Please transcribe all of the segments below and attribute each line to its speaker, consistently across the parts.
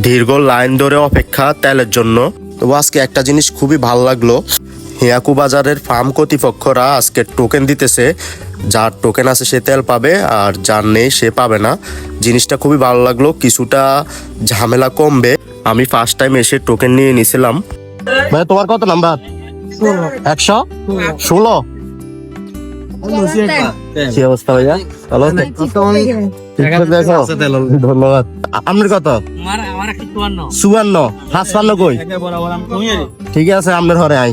Speaker 1: দীর্ঘ লাইন ধরে অপেক্ষা তেলের জন্য। তো আজকে একটা জিনিস খুবই ভালো লাগলো, হিয়াকু বাজারের ফার্ম কর্তৃপক্ষরা আজকে টোকেন দিতেছে, যার টোকেন আছে সে তেল পাবে আর যার নেই সে পাবে না। জিনিসটা খুবই ভালো লাগলো, কিছুটা ঝামেলা কমবে। আমি ফার্স্ট টাইম এসে টোকেন নিয়ে নিয়েছিলাম। ভাই তোমার কত নাম্বার? 116। কি অবস্থা ভাইয়া? ভালো আছেন? ধন্যবাদ। আপনার কত? 54। 55 কই? ঠিক আছে, আপনার ঘরে আই।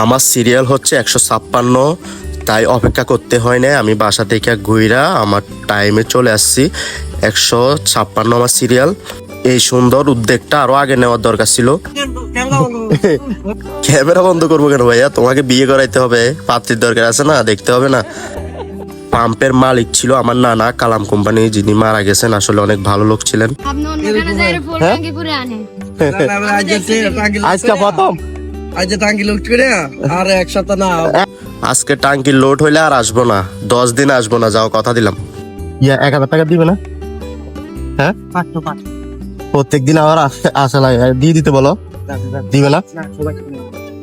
Speaker 1: আমার সিরিয়াল হচ্ছে 156, তাই অপেক্ষা করতে হয় না। আমি বাসা থেকে ঘুইরা আমার টাইমে চলে আসছি। 156 আমার সিরিয়াল। এই সুন্দর উদ্যোগটা আরো আগে নেওয়ার দরকার ছিল। ক্যামেরা বন্ধ করবো কেন ভাইয়া? তোমাকে বিয়ে করাইতে হবে, পাত্রীর দরকার আছে না, দেখতে হবে না? পাম্পের মালিক ছিল আমার নানা, কালাম কোম্পানি, যিনি মারা গেছেন। আসলে অনেক ভালো লোক ছিলেন। আজকে প্রথম আজকে টাঙ্কি লোড হইলে আর আসবো না, 10 দিন আসবো না, যাও কথা দিলাম। 1000 টাকা দিবে না? হ্যাঁ, প্রত্যেক দিন আবার আসা লাগে, দিয়ে দিতে বলো। দিবে না?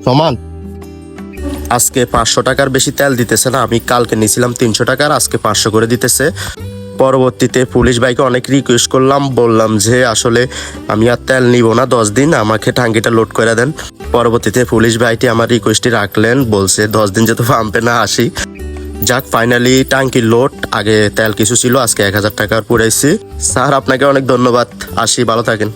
Speaker 1: সমান। আজকে 500 টাকার বেশি তেল দিতেছে না। আমি কালকে নিয়েছিলাম 300 টাকার, আজকে 500 করে দিতেছে। পরবর্তীতে পুলিশ ভাইকে অনেক রিকোয়েস্ট করলাম, বললাম যে আসলে আমি আর তেল নিব না 10 দিন, আমাকে টাঙ্কিটা লোড করে দেন। পরবর্তীতে পুলিশ ভাইটি আমার রিকোয়েস্টটি রাখলেন, বলছে 10 দিন যেহেতু পাম্পে না আসি। যাক, ফাইনালি টাঙ্কি লোড। আগে তেল কিছু ছিল, আজকে 1000 টাকার পুরাইছি। স্যার আপনাকে অনেক ধন্যবাদ, আসি, ভালো থাকেন।